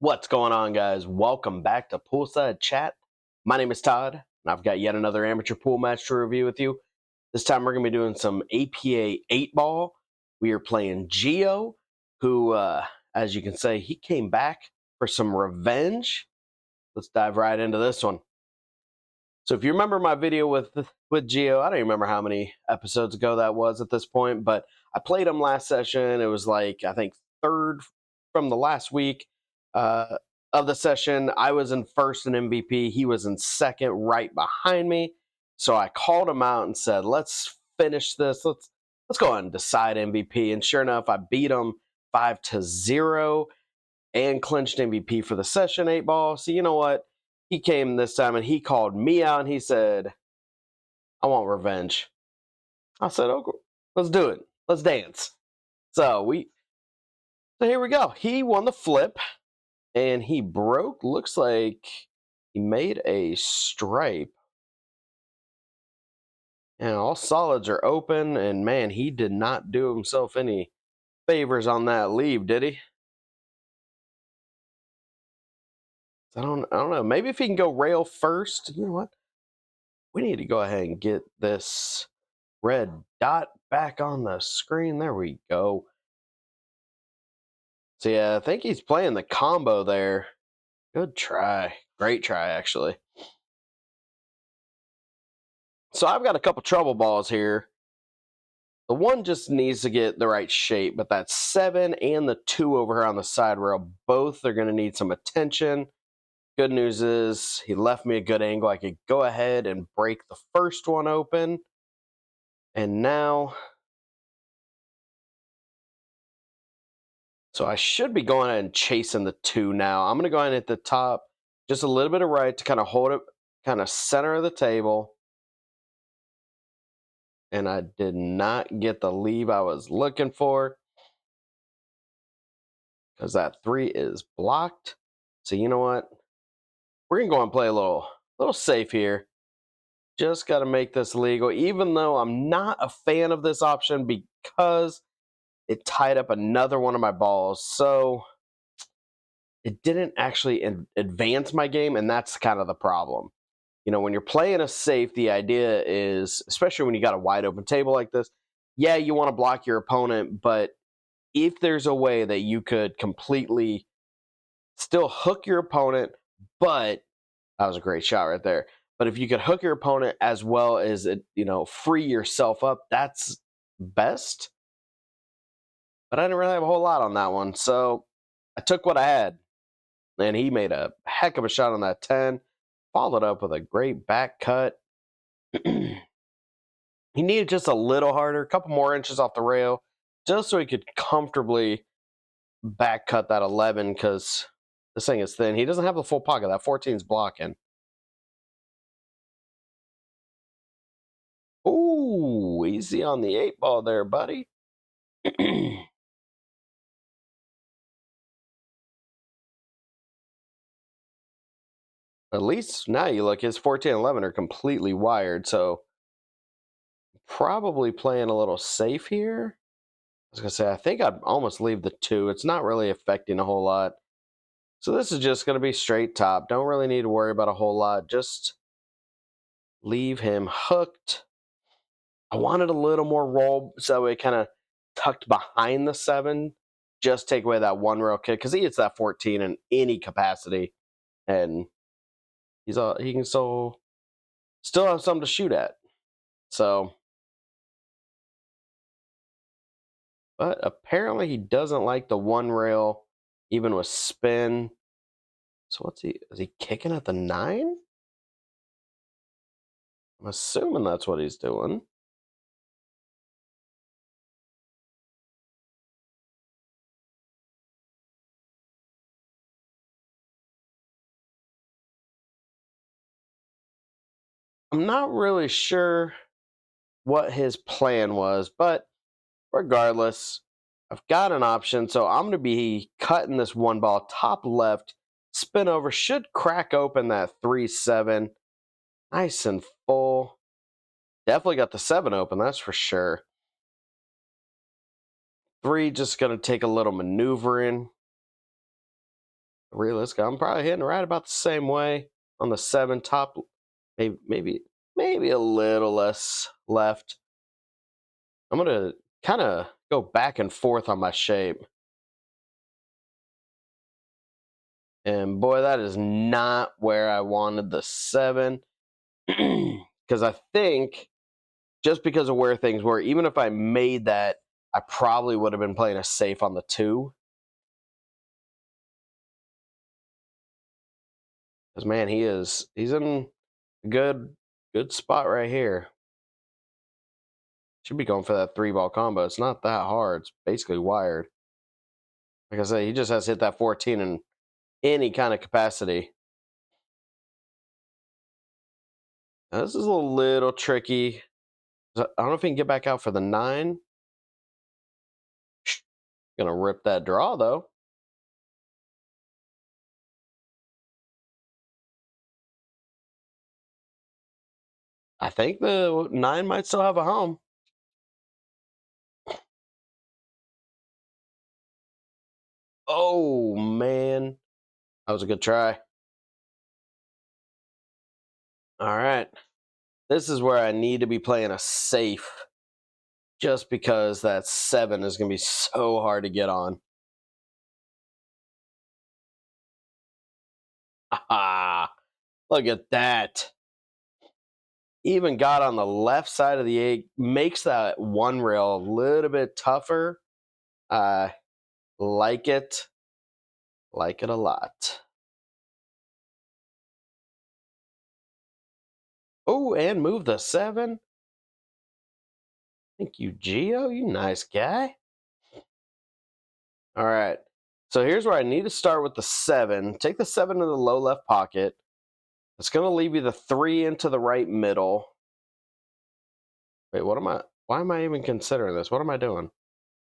What's going on, guys? Welcome back to Poolside Chat. My name is Todd, and I've got yet another amateur pool match to review with you. This time we're going to be doing some APA 8-ball. We are playing Geo, who, as you can say, he came back for some revenge. Let's dive right into this one. So if you remember my video with Geo, I don't even remember how many episodes ago that was at this point, but I played him last session. It was like, I think, third from the last week of the session. I was in first in MVP. He was in second right behind me. So I called him out and said, let's finish this. Let's go ahead and decide MVP. And sure enough, I beat him 5-0 and clinched MVP for the session 8-ball. So you know what? He came this time and he called me out and he said, I want revenge. I said, okay, let's do it. Let's dance. So here we go. He won the flip and he broke. Looks like he made a stripe. And all solids are open. And man, he did not do himself any favors on that leave, did he? I don't know. Maybe if he can go rail first. You know what? We need to go ahead and get this red dot back on the screen. There we go. So yeah, I think he's playing the combo there. Good try. Great try, actually. So I've got a couple trouble balls here. The one just needs to get the right shape, but that 7 and the 2 over here on the side rail, both are going to need some attention. Good news is he left me a good angle. I could go ahead and break the first one open. And now, so I should be going ahead and chasing the 2 now. I'm going to go ahead and hit the top, just a little bit of right to kind of hold it, kind of center of the table. And I did not get the leave I was looking for because that 3 is blocked. So you know what? We're going to go and play a little safe here. Just got to make this legal, even though I'm not a fan of this option because it tied up another one of my balls. So it didn't actually advance my game, and that's kind of the problem. You know, when you're playing a safe, the idea is, especially when you got a wide open table like this, yeah, you want to block your opponent, but if there's a way that you could completely still hook your opponent, but that was a great shot right there. But if you could hook your opponent as well as, free yourself up, that's best. But I didn't really have a whole lot on that one. So I took what I had. And he made a heck of a shot on that 10. Followed up with a great back cut. He needed just a little harder, a couple more inches off the rail, just so he could comfortably back cut that 11 because this thing is thin. He doesn't have the full pocket. That 14 is blocking. Ooh, easy on the 8-ball there, buddy. At least now you look, his 14 and 11 are completely wired, so probably playing a little safe here. I was going to say, I think I'd almost leave the 2. It's not really affecting a whole lot. So this is just going to be straight top. Don't really need to worry about a whole lot. Just leave him hooked. I wanted a little more roll so it kind of tucked behind the 7. Just take away that 1 rail kick because he hits that 14 in any capacity. And he can still have something to shoot at. So, but apparently he doesn't like the 1 rail, even with spin. So is he kicking at the 9? I'm assuming that's what he's doing. I'm not really sure what his plan was, but regardless, I've got an option. So I'm going to be cutting this 1 ball top left, spin over, should crack open that 3-7. Nice and full. Definitely got the 7 open, that's for sure. 3 just going to take a little maneuvering. Realistic. I'm probably hitting right about the same way on the 7 top. Maybe a little less left. I'm gonna kind of go back and forth on my shape. And boy, that is not where I wanted the 7. Because I think just because of where things were, even if I made that, I probably would have been playing a safe on the 2. Because man, he's in a good spot right here. Should be going for that 3-ball combo. It's not that hard. It's basically wired. Like I said, he just has to hit that 14 in any kind of capacity. Now, this is a little tricky. I don't know if he can get back out for the 9. Gonna rip that draw though. I think the 9 might still have a home. Oh man, that was a good try. All right, this is where I need to be playing a safe, just because that 7 is gonna be so hard to get on. Ah, look at that. Even got on the left side of the 8, makes that 1 rail a little bit tougher. I like it a lot. Oh, and move the 7. Thank you, Geo. You nice guy. All right. So here's where I need to start with the 7. Take the 7 to the low left pocket. It's going to leave you the 3 into the right middle. Wait, why am I even considering this? What am I doing?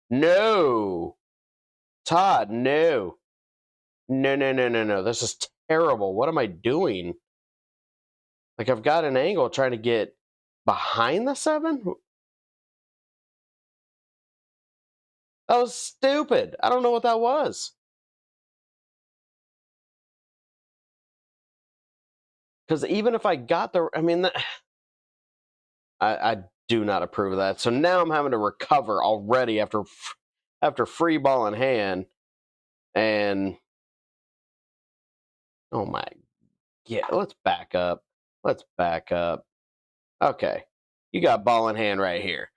No. Todd, no. No. This is terrible. What am I doing? Like, I've got an angle trying to get behind the 7? That was stupid. I don't know what that was. Because even if I got the, I mean, I do not approve of that. So now I'm having to recover already after free ball in hand, and oh my, yeah. Let's back up. Let's back up. Okay, you got ball in hand right here.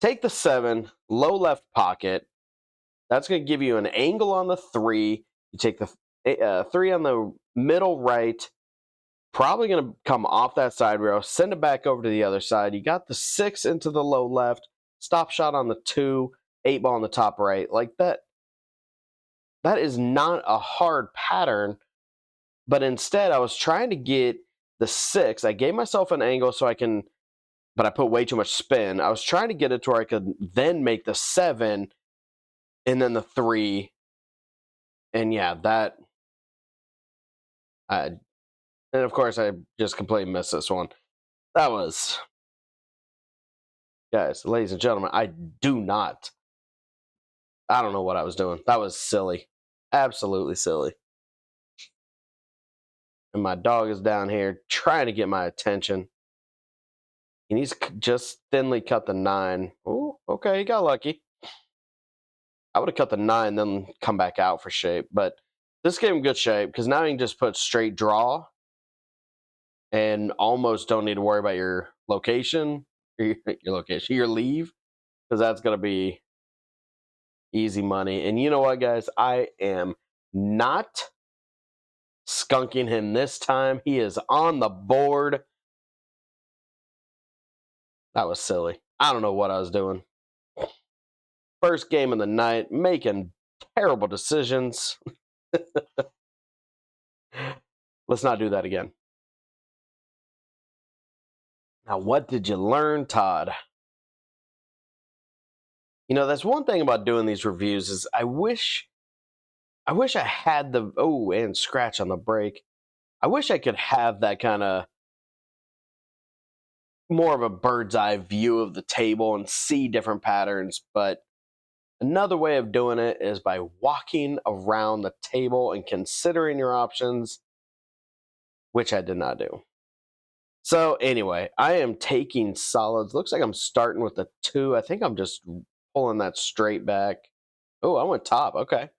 Take the 7, low left pocket. That's going to give you an angle on the 3. You take the 3 on the middle right. Probably going to come off that side rail, send it back over to the other side. You got the 6 into the low left, stop shot on the 2, 8 ball on the top right. Like that is not a hard pattern, but instead I was trying to get the 6. I gave myself an angle so I can, but I put way too much spin. I was trying to get it to where I could then make the 7 and then the 3. And yeah, and of course I just completely missed this one. That was, guys, ladies and gentlemen, I don't know what I was doing. That was silly. Absolutely silly. And my dog is down here trying to get my attention. He needs to just thinly cut the 9. Oh, okay, he got lucky. I would have cut the 9, then come back out for shape. But this gave him good shape because now you can just put straight draw and almost don't need to worry about your location, your leave, because that's going to be easy money. And you know what, guys? I am not skunking him this time. He is on the board. That was silly. I don't know what I was doing. First game of the night, making terrible decisions. Let's not do that again. Now, what did you learn, Todd? You know, that's one thing about doing these reviews is I wish I had and scratch on the break. I wish I could have that kind of more of a bird's eye view of the table and see different patterns, but Another way of doing it is by walking around the table and considering your options, which I did not do. So anyway, I am taking solids. Looks like I'm starting with a 2. I think I'm just pulling that straight back. Oh, I went top. Okay.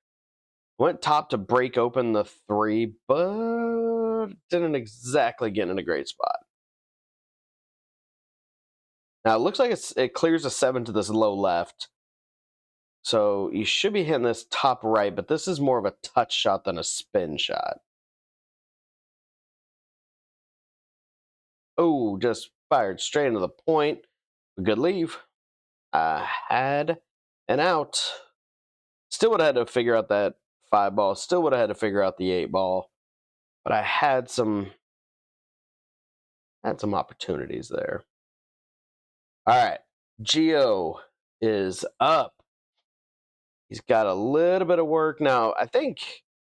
Went top to break open the 3, but didn't exactly get in a great spot. Now it looks like it clears a 7 to this low left. So you should be hitting this top right, but this is more of a touch shot than a spin shot. Oh, just fired straight into the point. A good leave. I had an out. Still would have had to figure out that 5 ball. Still would have had to figure out the 8 ball. But I had some opportunities there. All right. Geo is up. He's got a little bit of work. Now, I think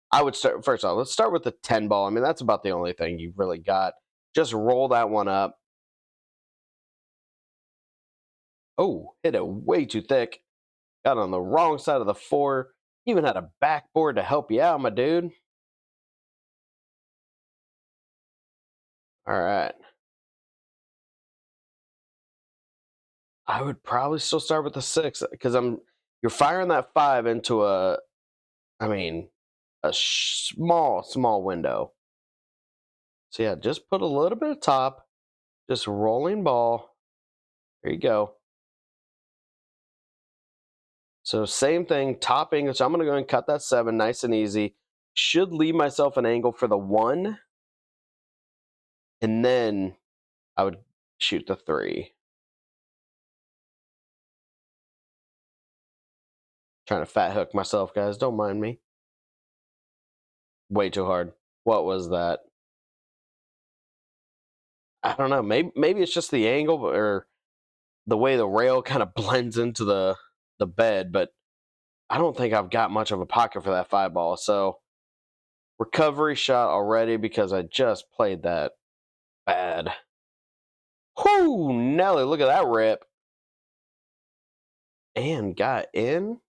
I would start, first off, let's start with the 10 ball. I mean, that's about the only thing you've really got. Just roll that one up. Oh, hit it way too thick. Got on the wrong side of the 4. Even had a backboard to help you out, my dude. All right. I would probably still start with the 6 because you're firing that 5 into I mean, a small window. So yeah, just put a little bit of top, just rolling ball. There you go. So same thing, top angle. So I'm going to go and cut that 7 nice and easy. Should leave myself an angle for the 1. And then I would shoot the 3. Trying to fat hook myself, guys. Don't mind me. Way too hard. What was that? I don't know. Maybe it's just the angle or the way the rail kind of blends into the bed, but I don't think I've got much of a pocket for that 5 ball. So recovery shot already because I just played that bad. Whoo, Nelly, look at that rip. And got in.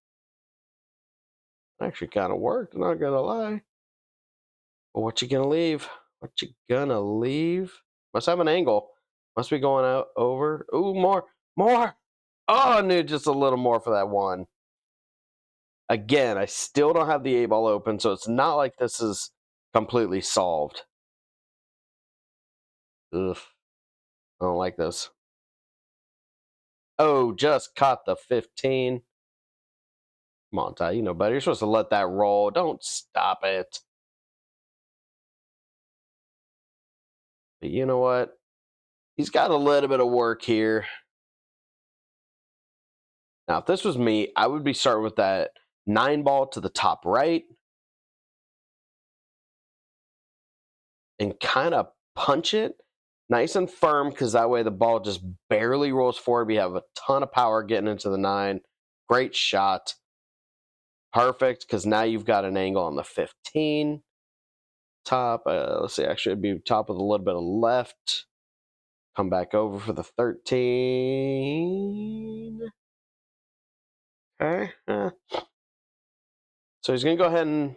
Actually kind of worked, not gonna lie. But what you gonna leave? What you gonna leave? Must have an angle. Must be going out over. Ooh, more. Oh, I need just a little more for that 1. Again, I still don't have the 8 ball open, so it's not like this is completely solved. Ugh. I don't like this. Oh, just caught the 15. Come on, Ty, you know better. You're supposed to let that roll. Don't stop it. But you know what? He's got a little bit of work here. Now, if this was me, I would be starting with that 9 ball to the top right and kind of punch it nice and firm because that way the ball just barely rolls forward. We have a ton of power getting into the 9. Great shot. Perfect, because now you've got an angle on the 15. Top, let's see, actually it'd be top with a little bit of left. Come back over for the 13. Okay. So he's going to go ahead and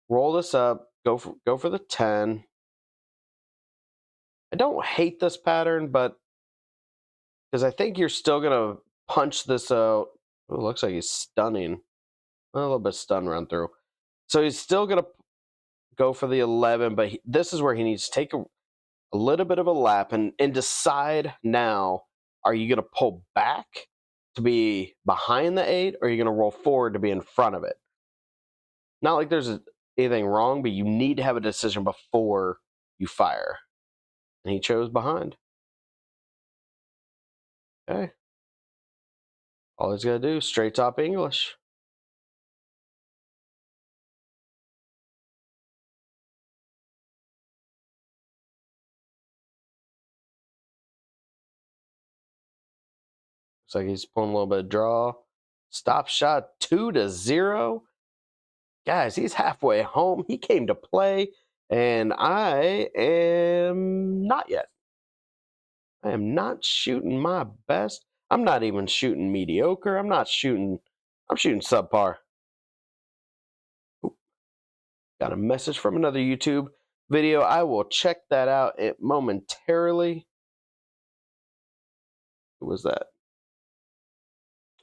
roll this up. Go for the 10. I don't hate this pattern, but because I think you're still going to punch this out. Oh, looks like he's stunning. A little bit stun run through. So he's still going to go for the 11, but this is where he needs to take a little bit of a lap and decide now, are you going to pull back to be behind the 8 or are you going to roll forward to be in front of it? Not like there's anything wrong, but you need to have a decision before you fire. And he chose behind. Okay. All he's got to do is straight top English. Looks like he's pulling a little bit of draw. Stop shot 2-0. Guys, he's halfway home. He came to play, and I am not yet. I am not shooting my best. I'm not even shooting mediocre. I'm not shooting I'm shooting subpar. Oop. Got a message from another YouTube video. I will check that out momentarily. Who was that?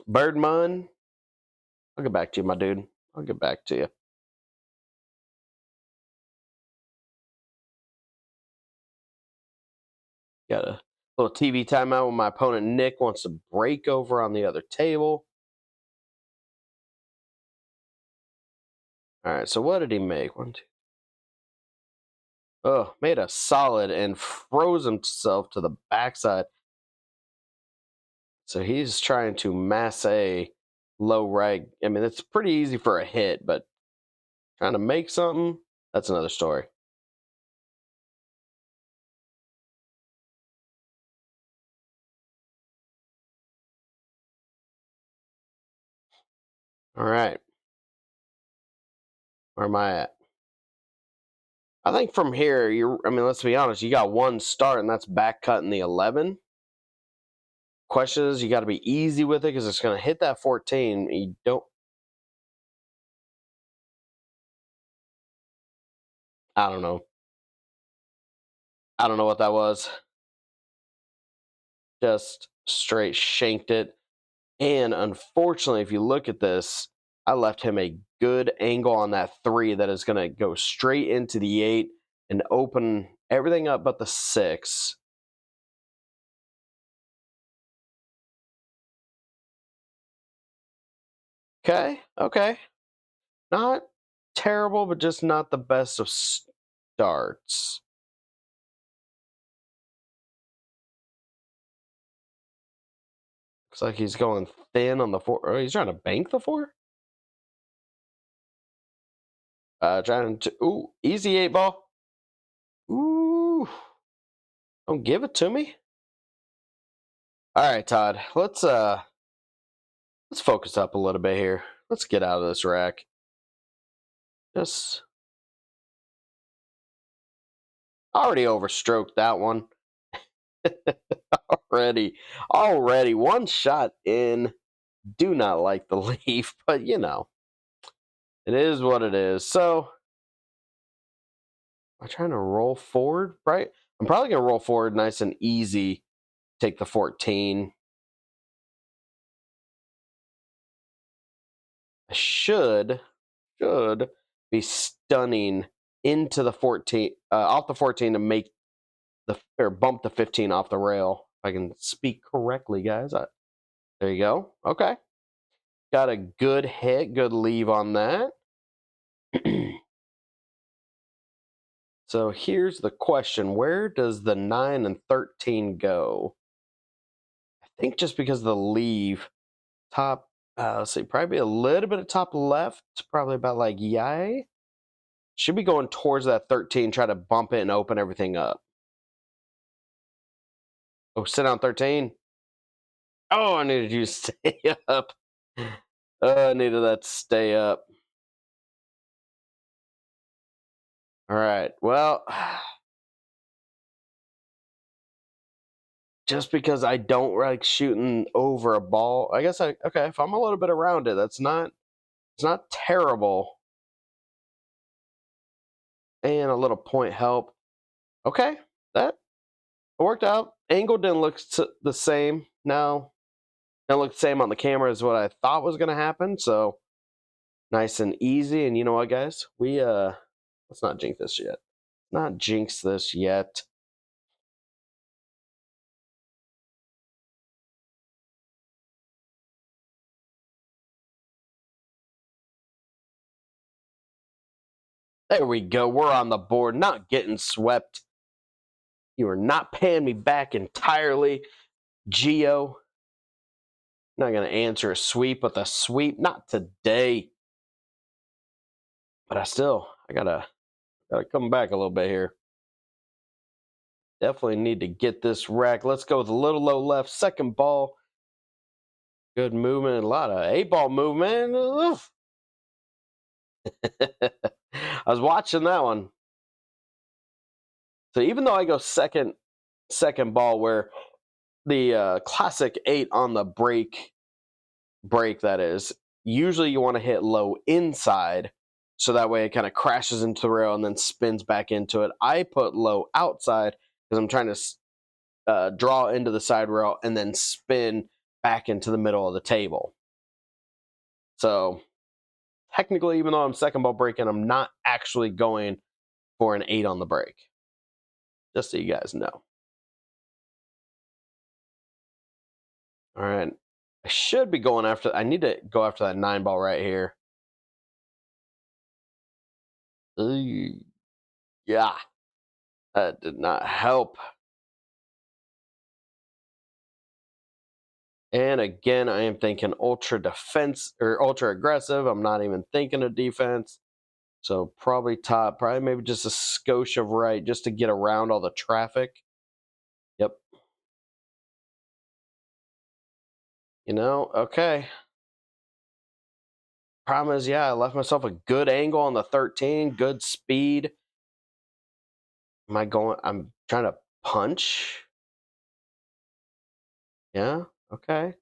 Birdman. I'll get back to you, my dude. I'll get back to you. Got a little TV timeout when my opponent Nick wants to break over on the other table. All right, so what did he make? 1, 2. Oh, made a solid and froze himself to the backside. So he's trying to mass a low reg. I mean, it's pretty easy for a hit, but trying to make something, that's another story. All right. Where am I at? I think from here, I mean, let's be honest, you got one start, and that's back cutting the 11. Question is, you got to be easy with it because it's going to hit that 14. You don't. I don't know. I don't know what that was. Just straight shanked it. And unfortunately, if you look at this, I left him a good angle on that 3 that is going to go straight into the 8 and open everything up but the 6. Okay. Not terrible, but just not the best of starts. Looks like he's going thin on the 4. Oh, he's trying to bank the 4? Trying to. Ooh, easy 8 ball. Ooh. Don't give it to me. All right, Todd. Let's focus up a little bit here. Let's get out of this rack. Just already overstroked that one. already one shot in. Do not like the leaf, but you know, it is what it is. So I'm trying to roll forward, right? I'm probably gonna roll forward nice and easy. Take the 14. I should be stunning into the 14, off the 14 to make or bump the 15 off the rail. If I can speak correctly, guys. There you go. Okay. Got a good hit, good leave on that. So here's the question. Where does the 9 and 13 go? I think just because of the leave, top, let's see, probably a little bit of top left, probably about like yay. Should be going towards that 13, try to bump it and open everything up. Oh, sit down 13. Oh, I needed you to stay up. Oh, I needed that to stay up. All right. Well, just because I don't like shooting over a ball, I guess okay, if I'm a little bit around it, it's not terrible. And a little point help. Okay, that worked out. Angle didn't look the same. No, didn't look the same on the camera as what I thought was going to happen. So nice and easy. And you know what, guys? Let's not jinx this yet. Not jinx this yet. There we go. We're on the board. Not getting swept. You are not paying me back entirely, Geo. Not going to answer a sweep with a sweep. Not today. But I gotta come back a little bit here. Definitely need to get this rack. Let's go with a little low left. Second ball. Good movement. A lot of 8-ball movement. I was watching that one. So even though I go second ball where the classic 8 on the break that is, usually you want to hit low inside, so that way it kind of crashes into the rail and then spins back into it. I put low outside because I'm trying to draw into the side rail and then spin back into the middle of the table. So technically, even though I'm second ball breaking, I'm not actually going for an 8 on the break. Just so you guys know. All right. I should be going after, I need to go after that 9 ball right here. Yeah. That did not help. And again, I am thinking ultra defense or ultra aggressive. I'm not even thinking of defense. So probably top, probably maybe just a skosh of right just to get around all the traffic. Yep. Okay. Problem is, yeah, I left myself a good angle on the 13, good speed. I'm trying to punch. Yeah, okay.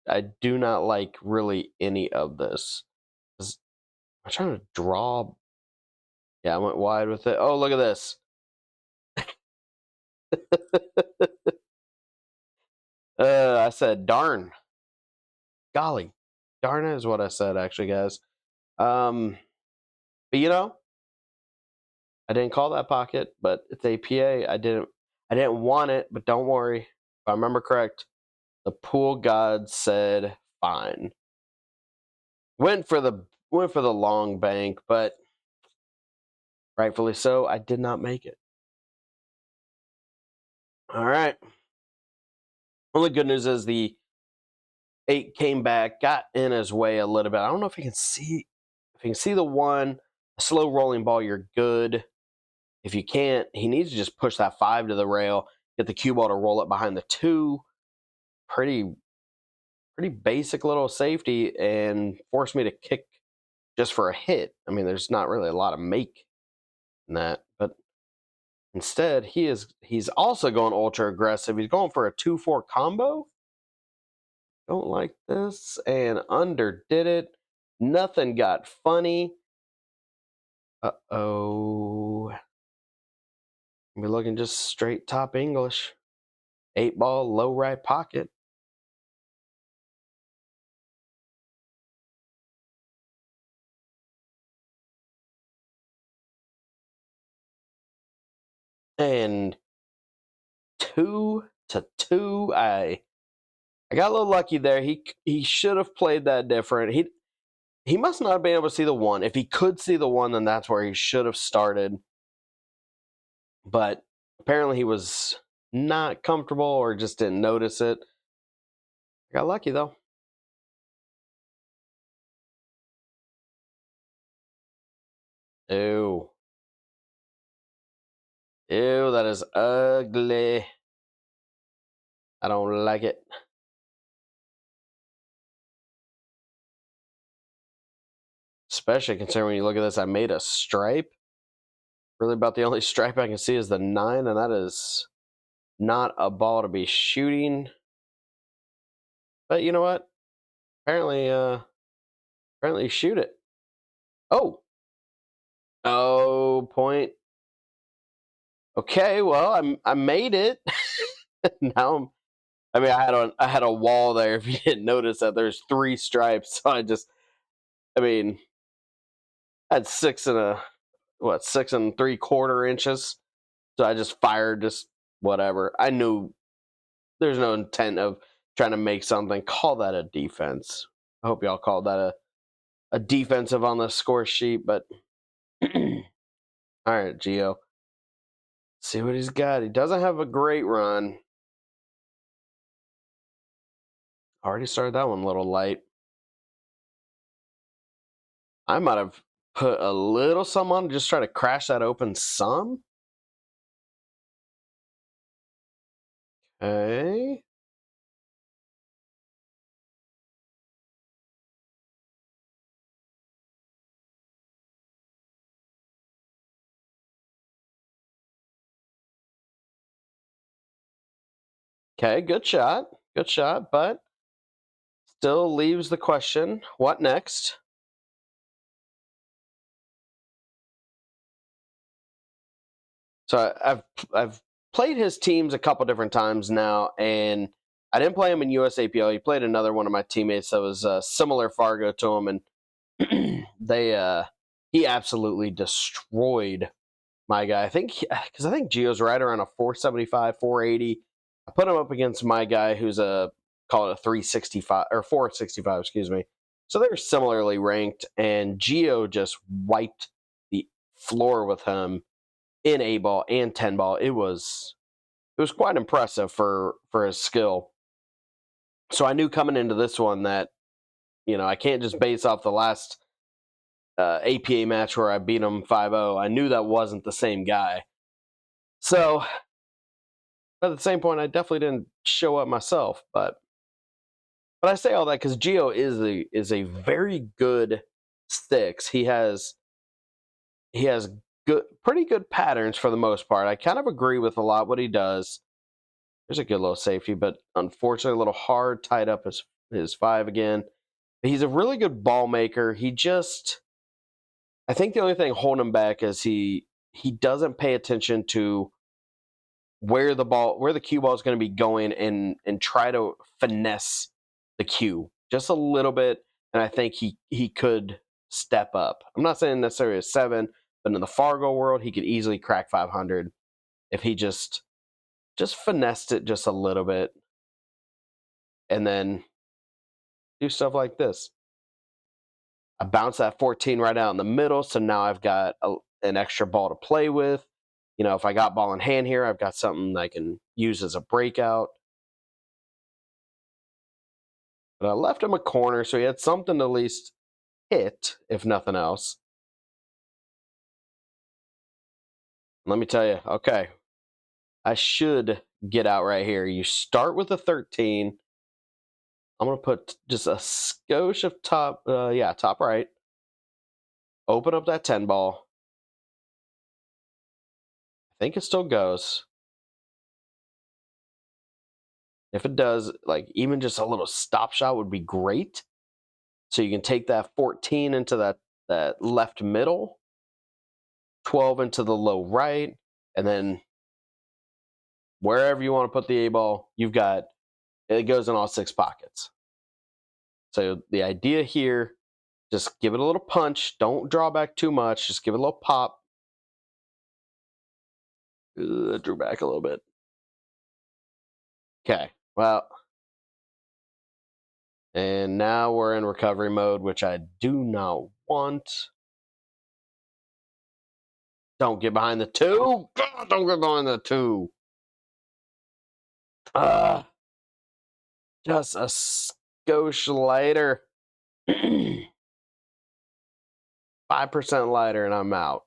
I do not like really any of this. I'm trying to draw. Yeah, I went wide with it. Oh, look at this. I said darn. Golly. Darn is what I said, actually, guys. But I didn't call that pocket, but it's APA. I didn't want it, but don't worry. If I remember correct, the pool god said fine. Went for the long bank, but rightfully so, I did not make it. All right. Only good news is the 8 came back, got in his way a little bit. I don't know if you can see the 1, a slow rolling ball, you're good. If you can't, he needs to just push that 5 to the rail, get the cue ball to roll it behind the 2. Pretty basic little safety, and force me to kick just for a hit. I mean, there's not really a lot of make in that, but instead he's also going ultra aggressive. He's going for a 2-4 combo. Don't like this, and underdid it. Nothing got funny. Uh-oh. We're looking just straight top English. 8 ball, low right pocket. And 2-2. I got a little lucky there. He should have played that different. He must not have been able to see the 1. If he could see the 1, then that's where he should have started. But apparently he was not comfortable or just didn't notice it. I got lucky though. Ew. Ew, that is ugly. I don't like it. Especially considering when you look at this, I made a stripe. Really about the only stripe I can see is the 9, and that is not a ball to be shooting. But you know what? Apparently shoot it. Oh. Oh, point. Okay, well, I made it. Now I had a wall there. If you didn't notice that, there's 3 stripes. So I had 6 and 3/4 inches. So I just fired, just whatever. I knew there's no intent of trying to make something. Call that a defense. I hope y'all called that a defensive on the score sheet. But all right, Gio. See what he's got. He doesn't have a great run. Already started that one a little light. I might have put a little some on to just try to crash that open some. Okay. Okay, good shot. Good shot, but still leaves the question, what next? So I've played his teams a couple different times now, and I didn't play him in USAPL. He played another one of my teammates that was similar Fargo to him, and he absolutely destroyed my guy. I think because I think Gio's right around a 475, 480. I put him up against my guy who's a call it a 365 or 465, excuse me. So they're similarly ranked, and Gio just wiped the floor with him in A ball and 10 ball. It was quite impressive for his skill. So I knew coming into this one that I can't just base off the last APA match where I beat him 5-0. I knew that wasn't the same guy. So at the same point, I definitely didn't show up myself, but I say all that because Gio is a very good six. He has pretty good patterns for the most part. I kind of agree with a lot what he does. There's a good little safety, but unfortunately a little hard tied up his five again. But he's a really good ball maker. I think the only thing holding him back is he doesn't pay attention to where the cue ball is going to be going and try to finesse the cue just a little bit. And I think he could step up. I'm not saying necessarily a 7, but in the Fargo world, he could easily crack 500 if he just finessed it just a little bit and then do stuff like this. I bounce that 14 right out in the middle, so now I've got an extra ball to play with. If I got ball in hand here, I've got something I can use as a breakout. But I left him a corner, so he had something to at least hit, if nothing else. Let me tell you, okay, I should get out right here. You start with a 13. I'm going to put just a skosh of top right. Open up that 10 ball. I think it still goes. If it does, like even just a little stop shot would be great. So you can take that 14 into that left middle, 12 into the low right, and then wherever you want to put the A ball, it goes in all 6 pockets. So the idea here, just give it a little punch. Don't draw back too much. Just give it a little pop. Drew back a little bit. Okay, well, and now we're in recovery mode, which I do not want. Don't get behind the 2. God, don't get behind the 2. Just a skosh lighter. 5% lighter, and I'm out.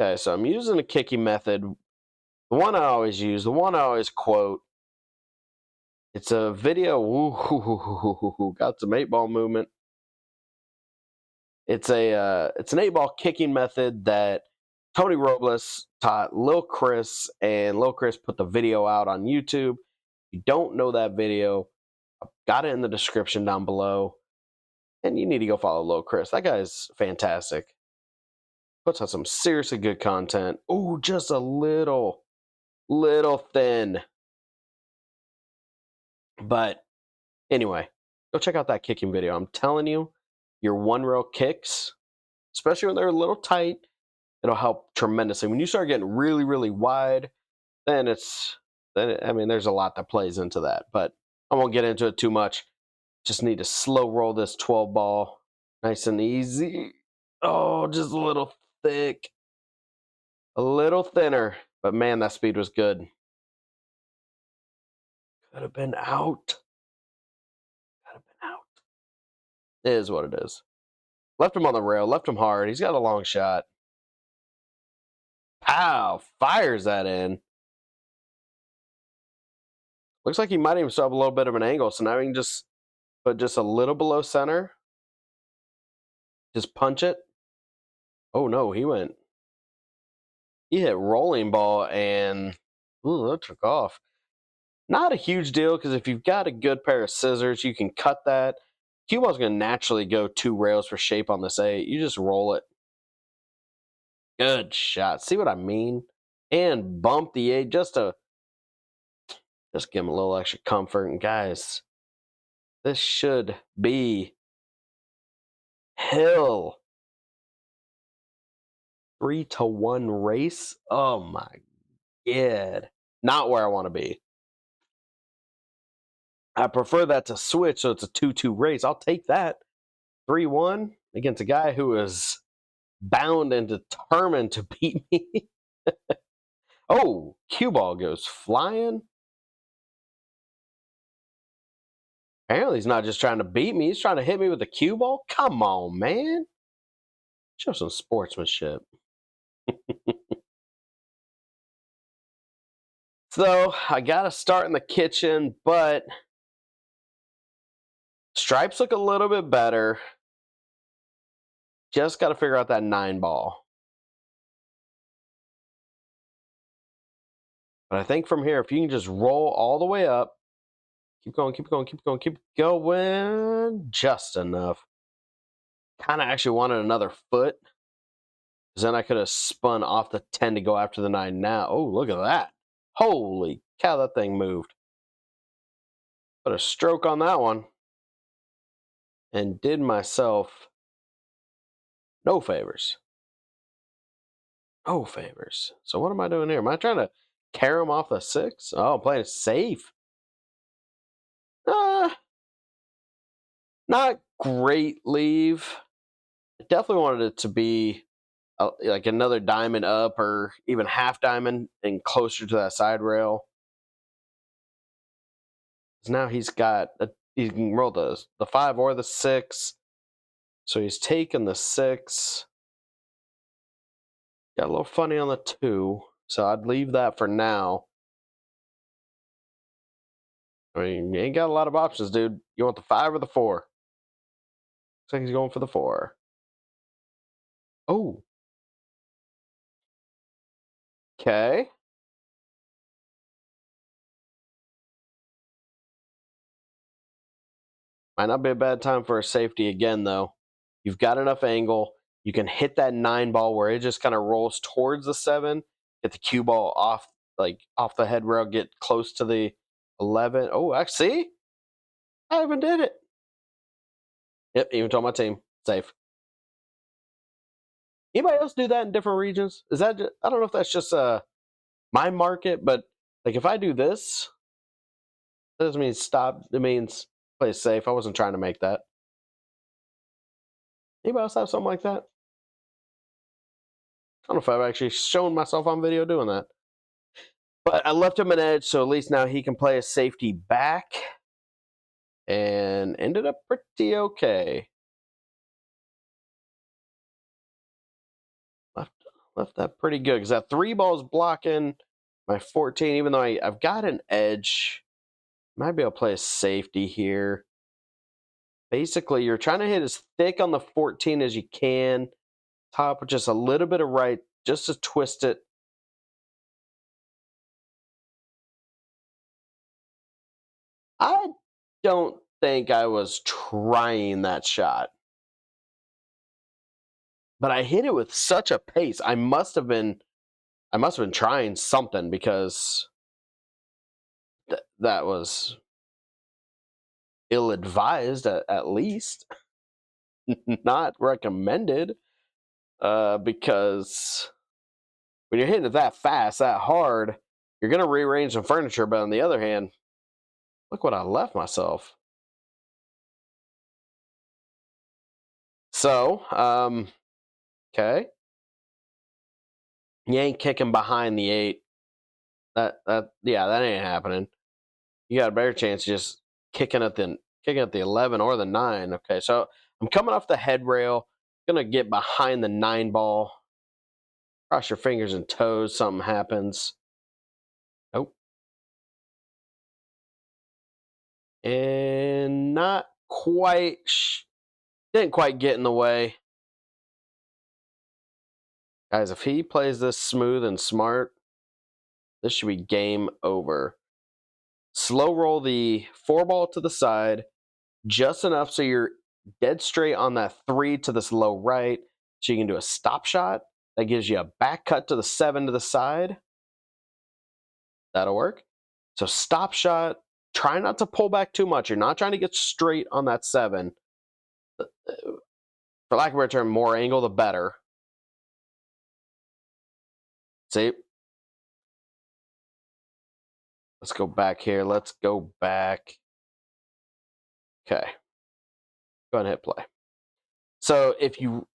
Okay, so I'm using a kicking method. The one I always use, the one I always quote. It's a video. Got some 8-ball movement. It's an 8-ball kicking method that Tony Robles taught Lil Chris, and Lil Chris put the video out on YouTube. If you don't know that video, I've got it in the description down below. And you need to go follow Lil Chris. That guy's fantastic. Puts out some seriously good content. Oh, just a little thin. But anyway, go check out that kicking video. I'm telling you, your one rail kicks, especially when they're a little tight, it'll help tremendously. When you start getting really, really wide, then there's a lot that plays into that. But I won't get into it too much. Just need to slow roll this 12 ball. Nice and easy. Oh, just a little thick. A little thinner. But man, that speed was good. Could have been out. It is what it is. Left him on the rail. Left him hard. He's got a long shot. Pow! Fires that in. Looks like he might even still have a little bit of an angle. So now we can just but just a little below center. Just punch it. Oh no, he hit rolling ball and ooh, that took off. Not a huge deal because if you've got a good pair of scissors, you can cut that. Cue ball's going to naturally go 2 rails for shape on this 8. You just roll it. Good shot. See what I mean? And bump the 8 just give him a little extra comfort. And guys, this should be hill. 3-1 race. Oh my god. Not where I want to be. I prefer that to switch so it's a 2-2 race. I'll take that. 3-1 against a guy who is bound and determined to beat me. Oh, cue ball goes flying. Apparently he's not just trying to beat me, he's trying to hit me with a cue ball. Come on, man. Show some sportsmanship. So I got to start in the kitchen, but stripes look a little bit better. Just got to figure out that 9 ball. But I think from here, if you can just roll all the way up, keep going, keep going, keep going, keep going, just enough. Kind of actually wanted another foot. Because then I could have spun off the 10 to go after the 9 now. Oh, look at that. Holy cow, that thing moved. Put a stroke on that one. And did myself no favors. No favors. So what am I doing here? Am I trying to carry him off the 6? Oh, I'm playing it safe. Not great leave. I definitely wanted it to be like another diamond up or even half diamond and closer to that side rail. Now he's got he can roll the 5 or the 6. So he's taking the 6. Got a little funny on the 2. So I'd leave that for now. I mean, you ain't got a lot of options, dude. You want the 5 or the 4? Looks like he's going for the 4. Oh. Okay. Might not be a bad time for a safety again, though. You've got enough angle. You can hit that 9 ball where it just kind of rolls towards the 7. Get the cue ball off the head rail. Get close to the 11. Oh, actually, see? I even did it. Yep, even told my team. Safe. Anybody else do that in different regions? Is that I don't know if that's just my market, but like if I do this, that doesn't mean stop. It means play it safe. I wasn't trying to make that. Anybody else have something like that? I don't know if I've actually shown myself on video doing that. But I left him an edge, so at least now he can play a safety back. And ended up pretty okay. Left that pretty good because that 3 ball's blocking my 14. Even though I've got an edge, might be able to play a safety here. Basically, you're trying to hit as thick on the 14 as you can. Top with just a little bit of right, just to twist it. I don't think I was trying that shot. But I hit it with such a pace. I must have been trying something because that was ill-advised at least. Not recommended. Because when you're hitting it that fast, that hard, you're going to rearrange some furniture. But on the other hand, look what I left myself. So, okay. You ain't kicking behind the 8. That ain't happening. You got a better chance of just kicking at the 11 or the 9. Okay, so I'm coming off the head rail. Gonna get behind the 9 ball. Cross your fingers and toes. Something happens. Nope. And not didn't quite get in the way. Guys, if he plays this smooth and smart, this should be game over. Slow roll the 4-ball to the side, just enough so you're dead straight on that 3 to this low right, so you can do a stop shot. That gives you a back cut to the 7 to the side. That'll work. So stop shot, try not to pull back too much. You're not trying to get straight on that 7. For lack of a better term, more angle, the better. See? Let's go back here. Let's go back. Okay. Go ahead and hit play. So if you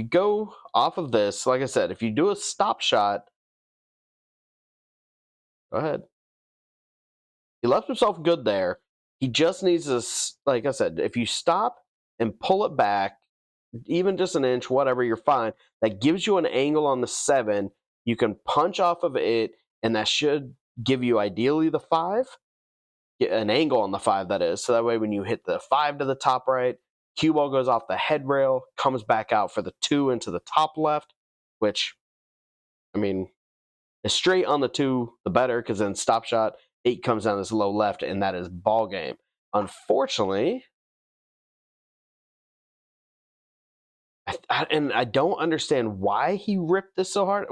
go off of this, like I said, if you do a stop shot, go ahead. He left himself good there. He just needs to, like I said, if you stop and pull it back, even just an inch, whatever, you're fine. That gives you an angle on the 7. You can punch off of it, and that should give you ideally the 5. An angle on the 5, that is. So that way when you hit the 5 to the top right, cue ball goes off the head rail, comes back out for the 2 into the top left, which, I mean, is straight on the 2, the better, because then stop shot, 8 comes down this low left, and that is ball game. Unfortunately, I don't understand why he ripped this so hard.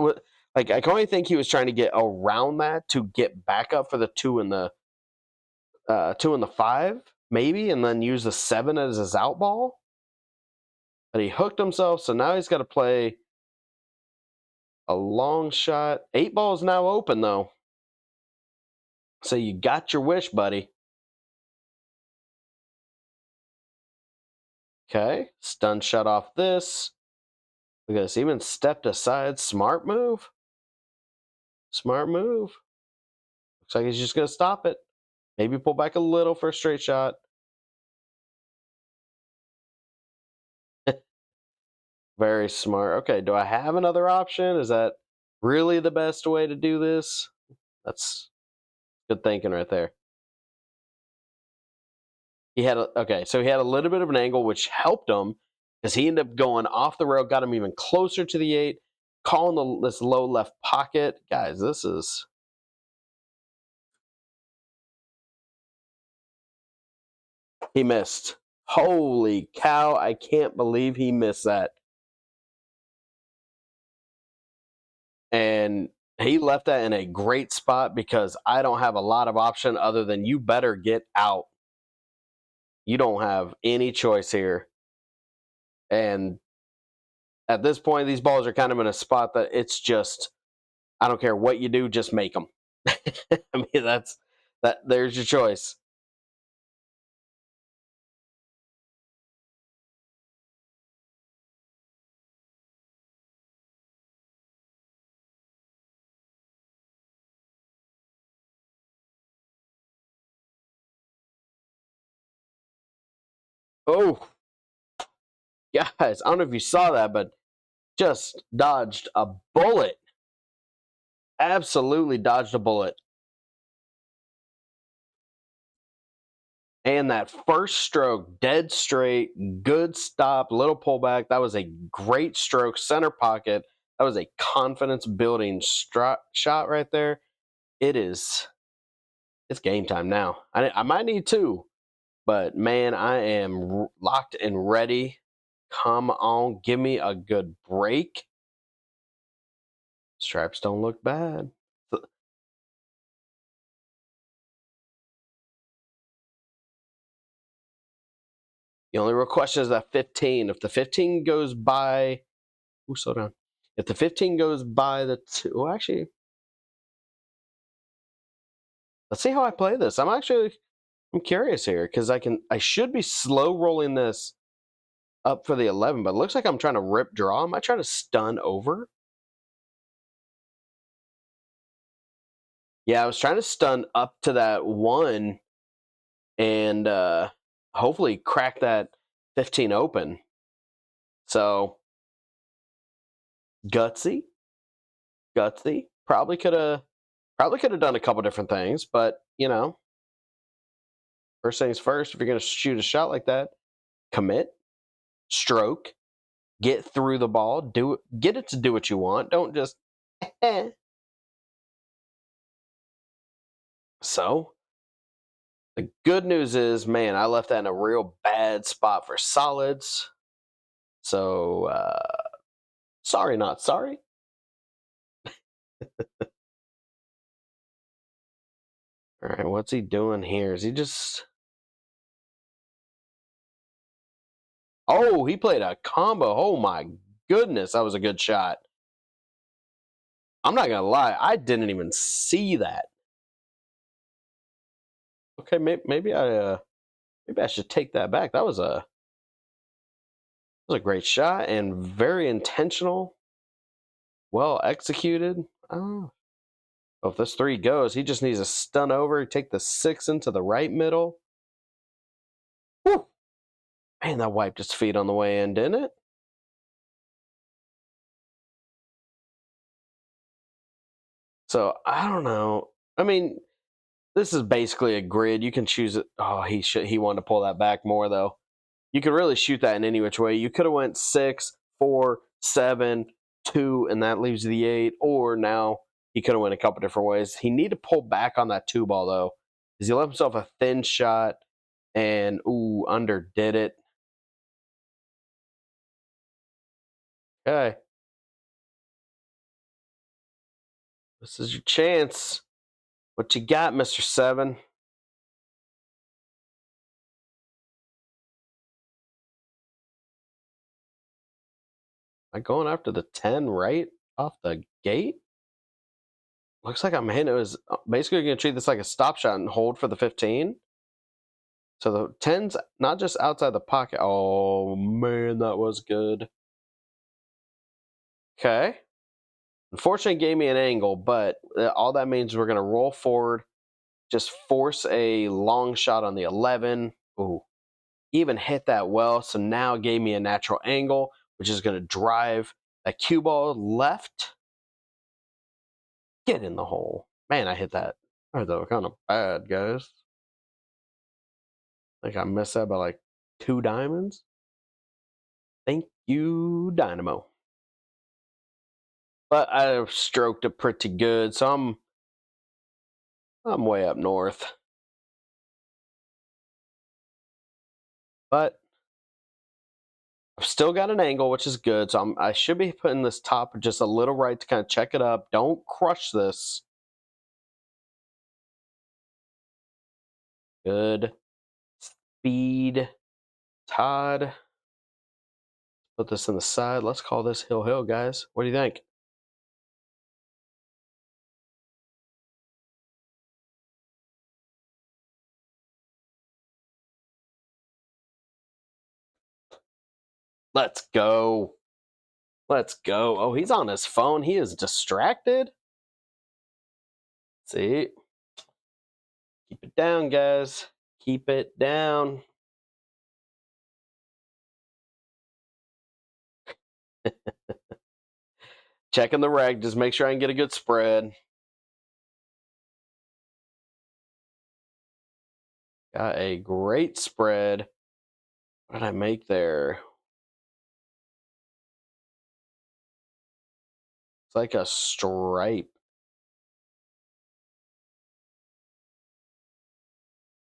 Like, I can only think he was trying to get around that to get back up for the 2 and the 5, maybe, and then use the 7 as his out ball. But he hooked himself, so now he's got to play a long shot. 8 ball is now open, though. So you got your wish, buddy. Okay, stun shut off this. Look at this, even stepped aside. Smart move. Smart move. Looks like he's just going to stop it. Maybe pull back a little for a straight shot. Very smart. Okay, do I have another option? Is that really the best way to do this? That's good thinking right there. He had so he had a little bit of an angle, which helped him because he ended up going off the rail, got him even closer to the 8, calling this low left pocket. Guys, this is... He missed. Holy cow, I can't believe he missed that. And he left that in a great spot because I don't have a lot of option other than you better get out. You don't have any choice here. And at this point, these balls are kind of in a spot that it's just, I don't care what you do, just make them. I mean, there's your choice. Oh, guys, I don't know if you saw that, but just dodged a bullet. Absolutely dodged a bullet. And that first stroke, dead straight, good stop, little pullback. That was a great stroke, center pocket. That was a confidence building shot right there. It's game time now. I might need 2, but man, I am locked and ready. Come on, give me a good break. Stripes don't look bad. The only real question is that 15. If the 15 goes by... Ooh, slow down. If the 15 goes by the 2... Well, actually... Let's see how I play this. I'm curious here, because I should be slow rolling this up for the 11, but it looks like I'm trying to rip draw. Am I trying to stun over? Yeah, I was trying to stun up to that 1 and hopefully crack that 15 open. So, gutsy. Probably could have done a couple different things, but you know, First things first, if you're going to shoot a shot like that, commit, stroke, get through the ball, do it, get it to do what you want. Don't just So, the good news is, man, I left that in a real bad spot for solids. So, sorry, not sorry. All right, what's he doing here? Is he just... Oh, he played a combo. Oh my goodness, that was a good shot. I'm not gonna lie, I didn't even see that. Okay, maybe I should take that back. That was a great shot and very intentional, well executed. Oh, if this 3 goes, he just needs to stun over, take the 6 into the right middle. Whew. Man, that wiped his feet on the way in, didn't it? So I don't know. I mean, this is basically a grid. You can choose it. Oh, he wanted to pull that back more though. You could really shoot that in any which way. You could have went 6, 4, 7, 2, and that leaves the 8. Or now he could have went a couple different ways. He need to pull back on that 2 ball though, because he left himself a thin shot and underdid it. Okay, this is your chance. What you got, Mr. 7? Am I going after the 10 right off the gate? Looks like I'm hitting it. Was basically going to treat this like a stop shot and hold for the 15. So the 10's not just outside the pocket. Oh, man, that was good. Okay. Unfortunately, it gave me an angle, but all that means we're going to roll forward, just force a long shot on the 11. Ooh, even hit that well. So now it gave me a natural angle, which is going to drive that cue ball left. Get in the hole. Man, I hit that. I hit that kind of bad, guys. I think I missed that by like 2 diamonds. Thank you, Dynamo. But I stroked it pretty good, so I'm way up north. But I've still got an angle, which is good. So I should be putting this top just a little right to kind of check it up. Don't crush this. Good. Speed. Todd. Put this in the side. Let's call this Hill Hill, guys. What do you think? Let's go. Let's go. Oh, he's on his phone. He is distracted. See? Keep it down, guys. Keep it down. Checking the reg. Just make sure I can get a good spread. Got a great spread. What did I make there? It's like a stripe.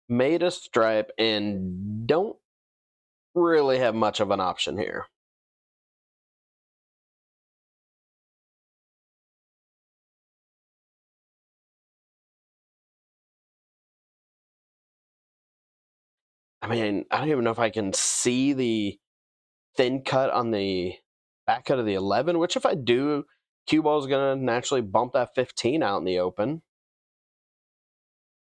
Made a stripe and don't really have much of an option here. I mean, I don't even know if I can see the thin cut on the back cut of the 11, which if I do, cue ball is going to naturally bump that 15 out in the open.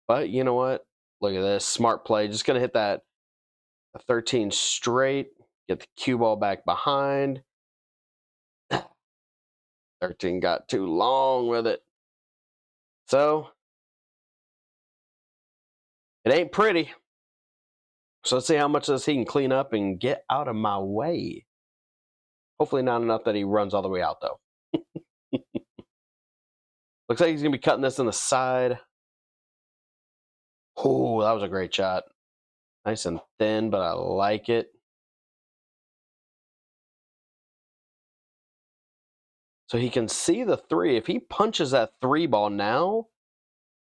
But you know what? Look at this. Smart play. Just going to hit that 13 straight. Get the cue ball back behind. 13 got too long with it. So, it ain't pretty. So let's see how much of this he can clean up and get out of my way. Hopefully not enough that he runs all the way out, though. Looks like he's going to be cutting this in the side. Oh, that was a great shot. Nice and thin, but I like it. So he can see the 3. If he punches that 3 ball now,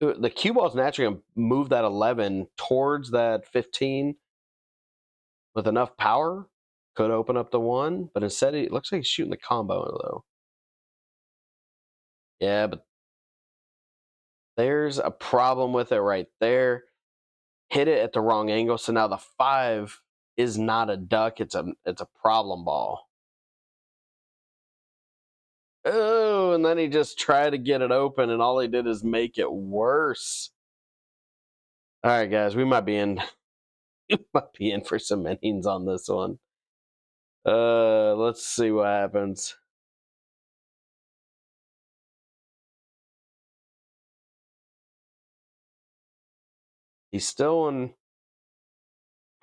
the cue ball is naturally going to move that 11 towards that 15 with enough power. Could open up the 1, but instead it looks like he's shooting the combo, though. Yeah, but there's a problem with it right there. Hit it at the wrong angle, so now the 5 is not a duck, it's a problem ball. Oh, and then he just tried to get it open, and all he did is make it worse. All right, guys, we might be in for some innings on this one. Let's see what happens. He's still in,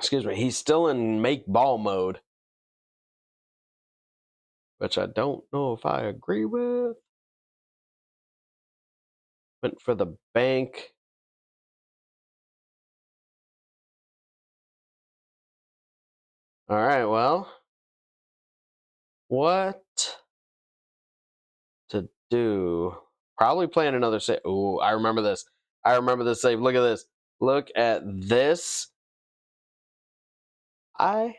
he's still in make ball mode, which I don't know if I agree with. Went for the bank. All right, well, what to do? Probably playing another save. Ooh, I remember this. I remember this save. Look at this. Look at this. I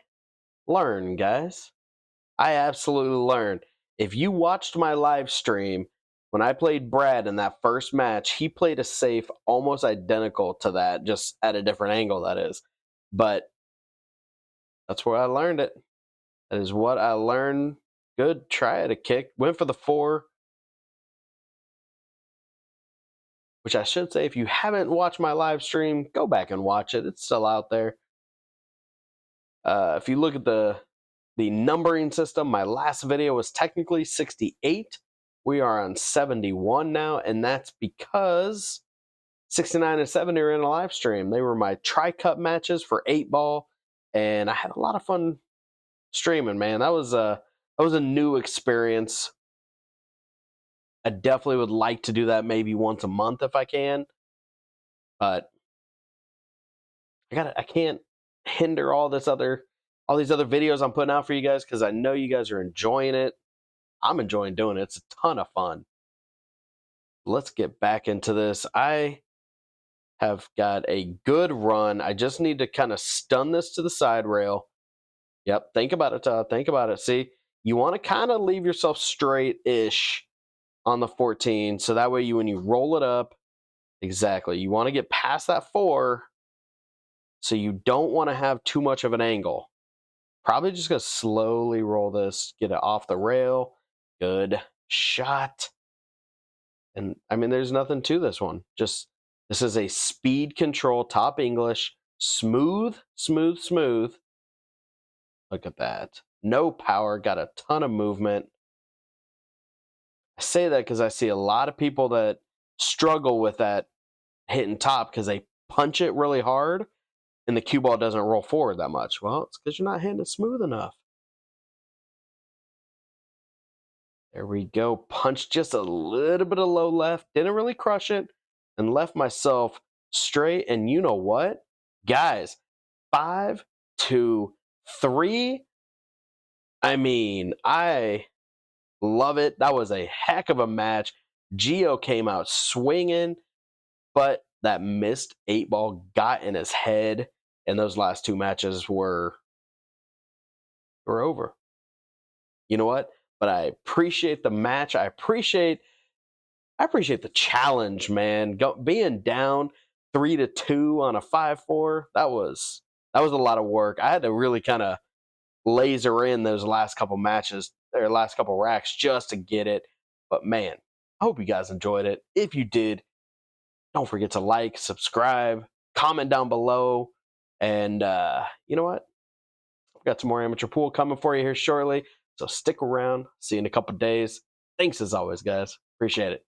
learned, guys. I absolutely learned. If you watched my live stream, when I played Brad in that first match, he played a safe almost identical to that, just at a different angle, that is. But that's where I learned it. That is what I learned. Good try at a kick. Went for the 4. Which I should say, if you haven't watched my live stream, go back and watch it. It's still out there. If you look at the numbering system, my last video was technically 68. We are on 71 now, and that's because 69 and 70 are in a live stream. They were my tri-cup matches for 8-ball, and I had a lot of fun streaming, man. That was a new experience. I definitely would like to do that maybe once a month if I can, but I can't hinder all these other videos I'm putting out for you guys because I know you guys are enjoying it. I'm enjoying doing it. It's a ton of fun. Let's get back into this. I have got a good run. I just need to kind of stun this to the side rail. Yep, think about it, Todd. Think about it. See, you want to kind of leave yourself straight-ish on the 14, so that way when you roll it up, exactly, you want to get past that 4, so you don't want to have too much of an angle. Probably just going to slowly roll this, get it off the rail. Good shot. And, I mean, there's nothing to this one. Just, this is a speed control, top English, smooth, smooth, smooth. Look at that. No power, got a ton of movement. I say that because I see a lot of people that struggle with that hitting top because they punch it really hard and the cue ball doesn't roll forward that much. Well, it's because you're not hitting it smooth enough. There we go. Punch just a little bit of low left. Didn't really crush it. And left myself straight. And you know what? Guys, 5, 2, 3. I mean, I love it. That was a heck of a match. Gio came out swinging, but that missed 8-ball got in his head. And those last 2 matches were over. You know what? But I appreciate the match. I appreciate the challenge, man. Being down 3-2 on a 5-4, that was a lot of work. I had to really kind of laser in those last couple matches, or last couple racks, just to get it. But man, I hope you guys enjoyed it. If you did, don't forget to like, subscribe, comment down below, and you know what? I've got some more amateur pool coming for you here shortly, so stick around. See you in a couple days. Thanks as always, guys. Appreciate it.